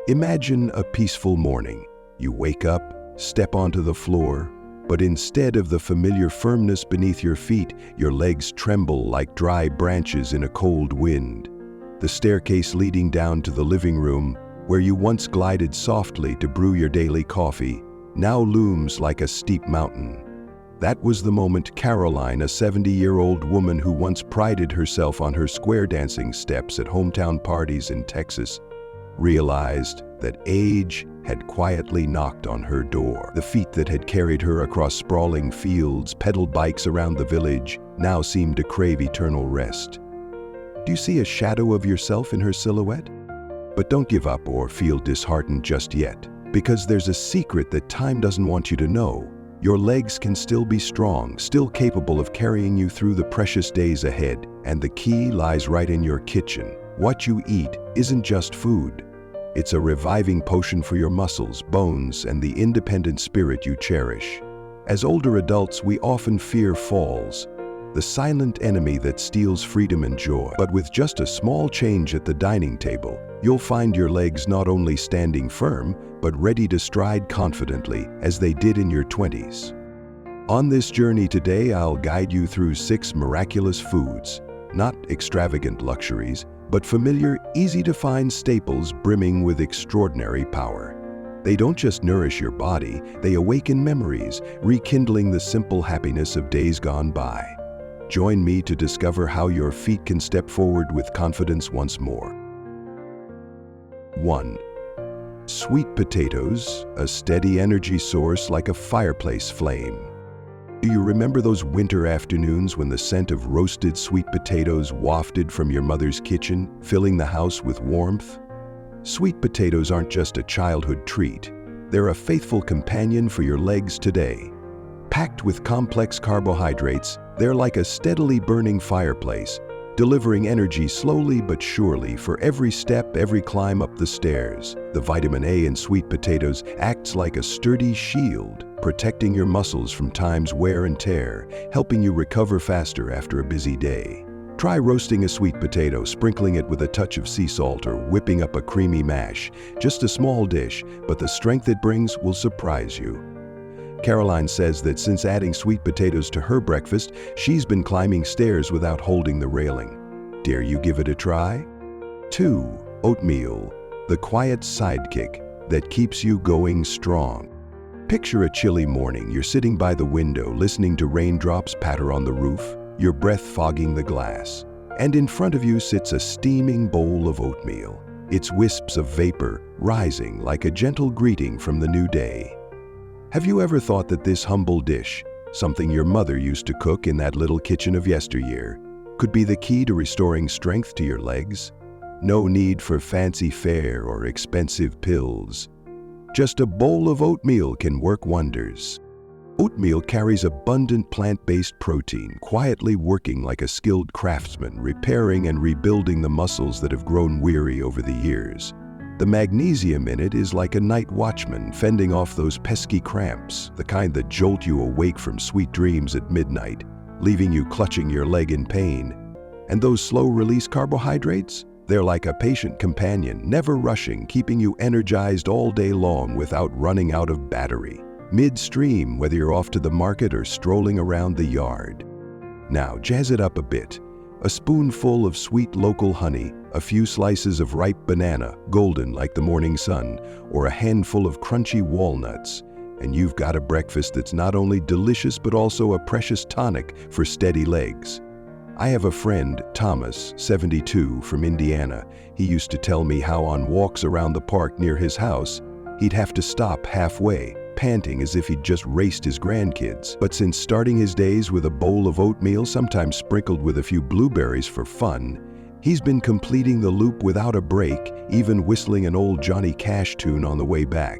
Imagine a peaceful morning. You wake up, step onto the floor, but instead of the familiar firmness beneath your feet, your legs tremble like dry branches in a cold wind. The staircase leading down to the living room, where you once glided softly to brew your daily coffee, now looms like a steep mountain. That was the moment Caroline, a 70-year-old woman who once prided herself on her square dancing steps at hometown parties in Texas, realized that age had quietly knocked on her door. The feet that had carried her across sprawling fields, pedaled bikes around the village, now seemed to crave eternal rest. Do you see a shadow of yourself in her silhouette? But don't give up or feel disheartened just yet, because there's a secret that time doesn't want you to know. Your legs can still be strong, still capable of carrying you through the precious days ahead, and the key lies right in your kitchen. What you eat isn't just food. It's a reviving potion for your muscles, bones, and the independent spirit you cherish. As older adults, we often fear falls, the silent enemy that steals freedom and joy. But with just a small change at the dining table, you'll find your legs not only standing firm, but ready to stride confidently as they did in your 20s. On this journey today, I'll guide you through 6 miraculous foods, not extravagant luxuries, but familiar, easy-to-find staples brimming with extraordinary power. They don't just nourish your body, they awaken memories, rekindling the simple happiness of days gone by. Join me to discover how your feet can step forward with confidence once more. 1. Sweet potatoes, a steady energy source like a fireplace flame. Do you remember those winter afternoons when the scent of roasted sweet potatoes wafted from your mother's kitchen, filling the house with warmth? Sweet potatoes aren't just a childhood treat. They're a faithful companion for your legs today. Packed with complex carbohydrates, they're like a steadily burning fireplace, delivering energy slowly but surely for every step, every climb up the stairs. The vitamin A in sweet potatoes acts like a sturdy shield, protecting your muscles from time's wear and tear, helping you recover faster after a busy day. Try roasting a sweet potato, sprinkling it with a touch of sea salt, or whipping up a creamy mash. Just a small dish, but the strength it brings will surprise you. Caroline says that since adding sweet potatoes to her breakfast, she's been climbing stairs without holding the railing. Dare you give it a try? 2. Oatmeal, the quiet sidekick that keeps you going strong. Picture a chilly morning. You're sitting by the window, listening to raindrops patter on the roof, your breath fogging the glass. And in front of you sits a steaming bowl of oatmeal, its wisps of vapor rising like a gentle greeting from the new day. Have you ever thought that this humble dish, something your mother used to cook in that little kitchen of yesteryear, could be the key to restoring strength to your legs? No need for fancy fare or expensive pills. Just a bowl of oatmeal can work wonders. Oatmeal carries abundant plant-based protein, quietly working like a skilled craftsman, repairing and rebuilding the muscles that have grown weary over the years. The magnesium in it is like a night watchman, fending off those pesky cramps, the kind that jolt you awake from sweet dreams at midnight, leaving you clutching your leg in pain. And those slow-release carbohydrates? They're like a patient companion, never rushing, keeping you energized all day long without running out of battery. Midstream, whether you're off to the market or strolling around the yard. Now, jazz it up a bit. A spoonful of sweet local honey, a few slices of ripe banana, golden like the morning sun, or a handful of crunchy walnuts, and you've got a breakfast that's not only delicious but also a precious tonic for steady legs. I have a friend, Thomas, 72, from Indiana. He used to tell me how on walks around the park near his house, he'd have to stop halfway, panting as if he'd just raced his grandkids. But since starting his days with a bowl of oatmeal, sometimes sprinkled with a few blueberries for fun, he's been completing the loop without a break, even whistling an old Johnny Cash tune on the way back.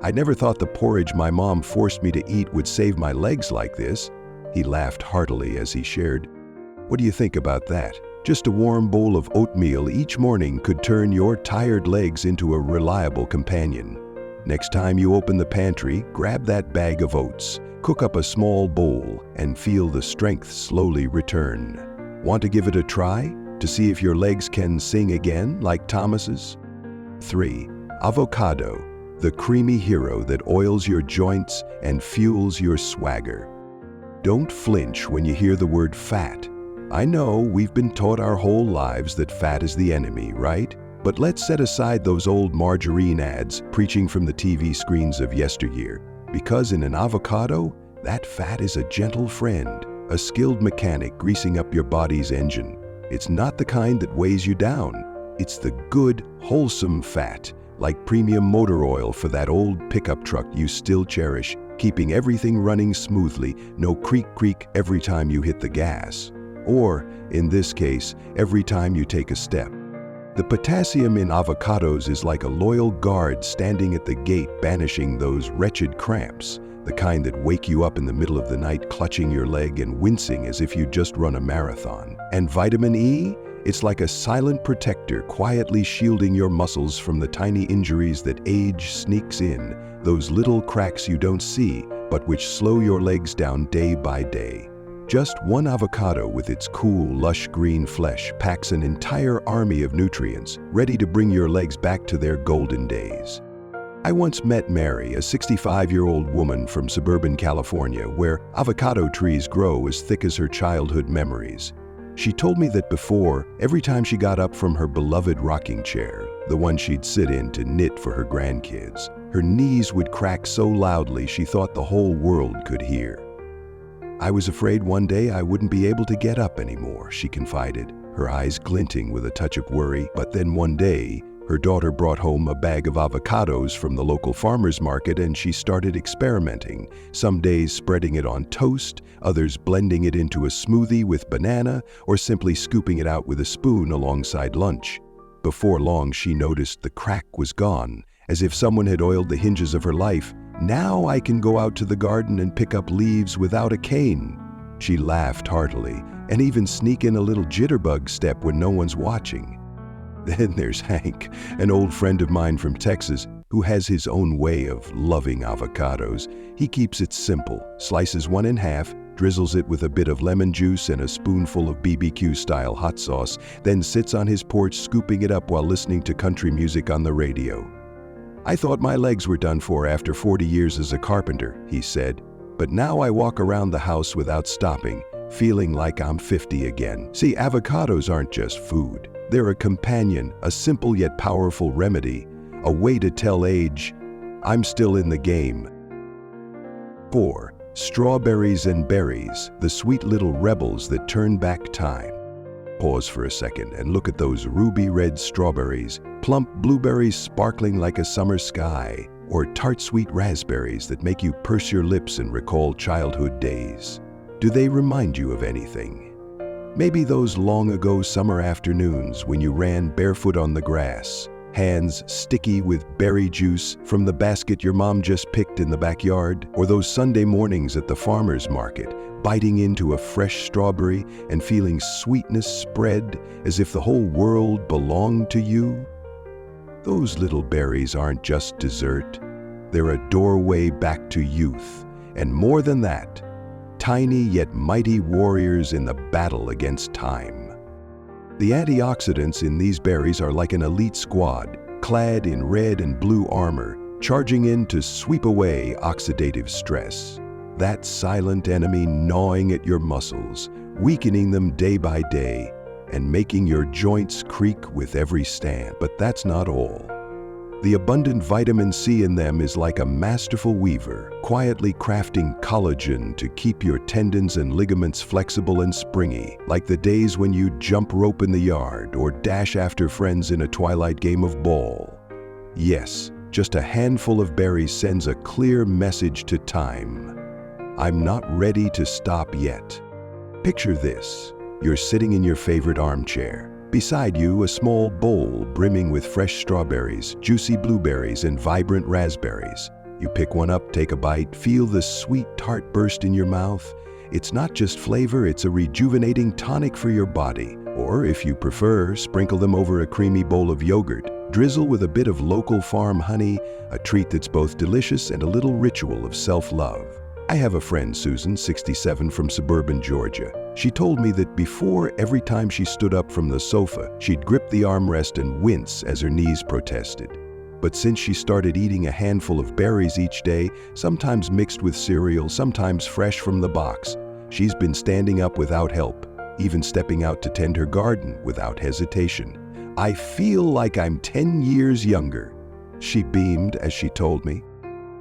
I never thought the porridge my mom forced me to eat would save my legs like this. He laughed heartily as he shared. What do you think about that? Just a warm bowl of oatmeal each morning could turn your tired legs into a reliable companion. Next time you open the pantry, grab that bag of oats, cook up a small bowl, and feel the strength slowly return. Want to give it a try? To see if your legs can sing again like Thomas's? 3. Avocado, the creamy hero that oils your joints and fuels your swagger. Don't flinch when you hear the word fat. I know we've been taught our whole lives that fat is the enemy, right? But let's set aside those old margarine ads preaching from the TV screens of yesteryear, because in an avocado, that fat is a gentle friend, a skilled mechanic greasing up your body's engine. It's not the kind that weighs you down. It's the good, wholesome fat, like premium motor oil for that old pickup truck you still cherish, keeping everything running smoothly, no creak every time you hit the gas. Or, in this case, every time you take a step. The potassium in avocados is like a loyal guard standing at the gate banishing those wretched cramps, the kind that wake you up in the middle of the night clutching your leg and wincing as if you'd just run a marathon. And vitamin E? It's like a silent protector quietly shielding your muscles from the tiny injuries that age sneaks in, those little cracks you don't see, but which slow your legs down day by day. Just one avocado with its cool, lush green flesh packs an entire army of nutrients, ready to bring your legs back to their golden days. I once met Mary, a 65-year-old woman from suburban California, where avocado trees grow as thick as her childhood memories. She told me that before, every time she got up from her beloved rocking chair, the one she'd sit in to knit for her grandkids, her knees would crack so loudly she thought the whole world could hear. I was afraid one day I wouldn't be able to get up anymore, she confided, her eyes glinting with a touch of worry. But then one day, her daughter brought home a bag of avocados from the local farmer's market and she started experimenting, some days spreading it on toast, others blending it into a smoothie with banana, or simply scooping it out with a spoon alongside lunch. Before long, she noticed the crack was gone, as if someone had oiled the hinges of her life. Now I can go out to the garden and pick up leaves without a cane. She laughed heartily, and even sneak in a little jitterbug step when no one's watching. Then there's Hank, an old friend of mine from Texas, who has his own way of loving avocados. He keeps it simple, slices one in half, drizzles it with a bit of lemon juice and a spoonful of BBQ-style hot sauce, then sits on his porch scooping it up while listening to country music on the radio. I thought my legs were done for after 40 years as a carpenter, he said, but now I walk around the house without stopping, feeling like I'm 50 again. See, avocados aren't just food. They're a companion, a simple yet powerful remedy, a way to tell age, I'm still in the game. 4. Strawberries and berries, the sweet little rebels that turn back time. Pause for a second and look at those ruby red strawberries, plump blueberries sparkling like a summer sky, or tart sweet raspberries that make you purse your lips and recall childhood days. Do they remind you of anything? Maybe those long ago summer afternoons when you ran barefoot on the grass, hands sticky with berry juice from the basket your mom just picked in the backyard, or those Sunday mornings at the farmer's market, biting into a fresh strawberry and feeling sweetness spread as if the whole world belonged to you. Those little berries aren't just dessert. They're a doorway back to youth, and more than that, tiny yet mighty warriors in the battle against time. The antioxidants in these berries are like an elite squad, clad in red and blue armor, charging in to sweep away oxidative stress. That silent enemy gnawing at your muscles, weakening them day by day, and making your joints creak with every stand. But that's not all. The abundant vitamin C in them is like a masterful weaver, quietly crafting collagen to keep your tendons and ligaments flexible and springy, like the days when you jump rope in the yard or dash after friends in a twilight game of ball. Yes, just a handful of berries sends a clear message to time. I'm not ready to stop yet. Picture this. You're sitting in your favorite armchair. Beside you, a small bowl brimming with fresh strawberries, juicy blueberries, and vibrant raspberries. You pick one up, take a bite, feel the sweet tart burst in your mouth. It's not just flavor, it's a rejuvenating tonic for your body. Or, if you prefer, sprinkle them over a creamy bowl of yogurt. Drizzle with a bit of local farm honey, a treat that's both delicious and a little ritual of self-love. I have a friend, Susan, 67, from suburban Georgia. She told me that before, every time she stood up from the sofa, she'd grip the armrest and wince as her knees protested. But since she started eating a handful of berries each day, sometimes mixed with cereal, sometimes fresh from the box, she's been standing up without help, even stepping out to tend her garden without hesitation. "I feel like I'm 10 years younger," she beamed as she told me.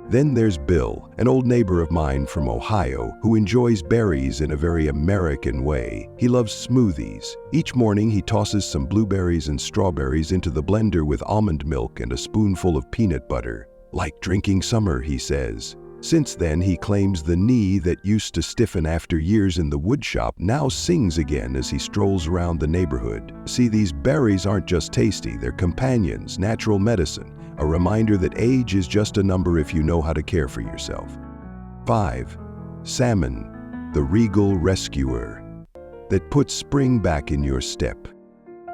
Then there's Bill, an old neighbor of mine from Ohio who enjoys berries in a very American way. He loves smoothies. Each morning he tosses some blueberries and strawberries into the blender with almond milk and a spoonful of peanut butter. "Like drinking summer," he says. Since then, he claims the knee that used to stiffen after years in the woodshop now sings again as he strolls around the neighborhood. See, these berries aren't just tasty, they're companions, natural medicine. A reminder that age is just a number if you know how to care for yourself. 5. Salmon, the regal rescuer that puts spring back in your step.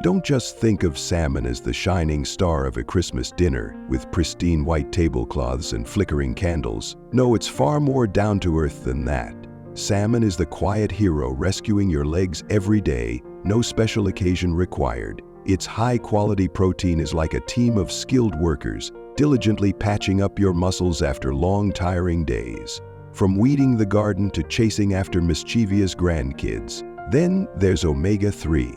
Don't just think of salmon as the shining star of a Christmas dinner with pristine white tablecloths and flickering candles. No, it's far more down to earth than that. Salmon is the quiet hero rescuing your legs every day, no special occasion required. Its high-quality protein is like a team of skilled workers, diligently patching up your muscles after long, tiring days. From weeding the garden to chasing after mischievous grandkids. Then there's omega-3,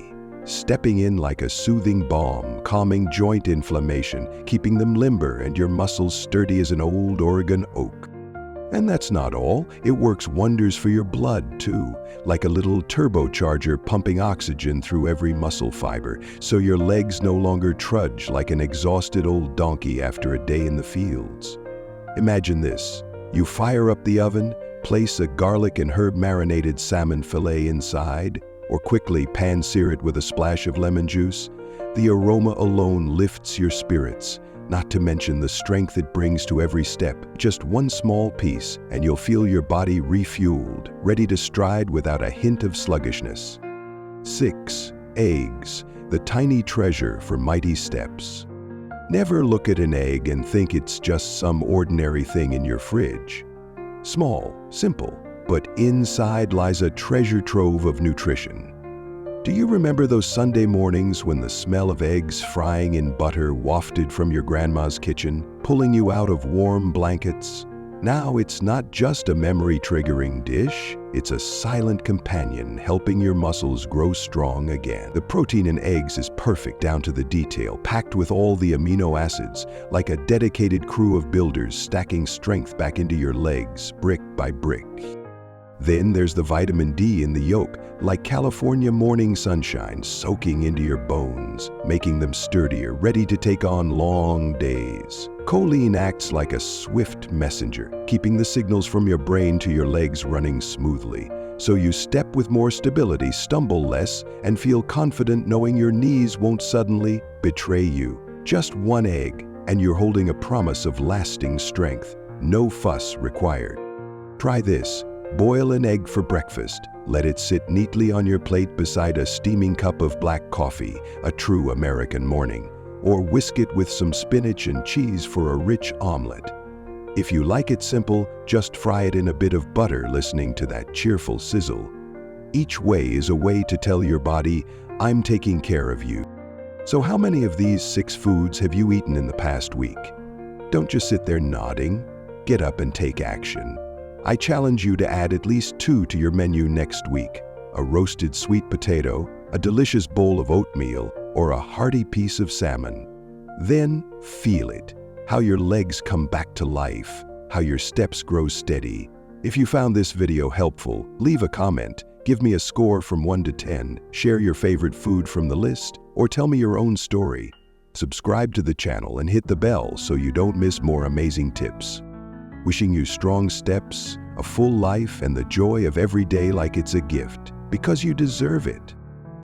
stepping in like a soothing balm, calming joint inflammation, keeping them limber and your muscles sturdy as an old Oregon oak. And that's not all. It works wonders for your blood, too, like a little turbocharger pumping oxygen through every muscle fiber, so your legs no longer trudge like an exhausted old donkey after a day in the fields. Imagine this. You fire up the oven, place a garlic and herb marinated salmon fillet inside, or quickly pan-sear it with a splash of lemon juice. The aroma alone lifts your spirits, not to mention the strength it brings to every step. Just one small piece, and you'll feel your body refueled, ready to stride without a hint of sluggishness. 6. Eggs, the tiny treasure for mighty steps. Never look at an egg and think it's just some ordinary thing in your fridge. Small, simple, but inside lies a treasure trove of nutrition. Do you remember those Sunday mornings when the smell of eggs frying in butter wafted from your grandma's kitchen, pulling you out of warm blankets? Now it's not just a memory-triggering dish, it's a silent companion helping your muscles grow strong again. The protein in eggs is perfect down to the detail, packed with all the amino acids, like a dedicated crew of builders stacking strength back into your legs, brick by brick. Then there's the vitamin D in the yolk, like California morning sunshine soaking into your bones, making them sturdier, ready to take on long days. Choline acts like a swift messenger, keeping the signals from your brain to your legs running smoothly. So you step with more stability, stumble less, and feel confident knowing your knees won't suddenly betray you. Just one egg, and you're holding a promise of lasting strength. No fuss required. Try this. Boil an egg for breakfast. Let it sit neatly on your plate beside a steaming cup of black coffee, a true American morning. Or whisk it with some spinach and cheese for a rich omelet. If you like it simple, just fry it in a bit of butter, listening to that cheerful sizzle. Each way is a way to tell your body, I'm taking care of you. So how many of these 6 foods have you eaten in the past week? Don't just sit there nodding. Get up and take action. I challenge you to add at least 2 to your menu next week: a roasted sweet potato, a delicious bowl of oatmeal, or a hearty piece of salmon. Then feel it, how your legs come back to life, how your steps grow steady. If you found this video helpful, leave a comment, give me a score from 1 to 10, share your favorite food from the list, or tell me your own story. Subscribe to the channel and hit the bell so you don't miss more amazing tips. Wishing you strong steps, a full life, and the joy of every day like it's a gift, because you deserve it.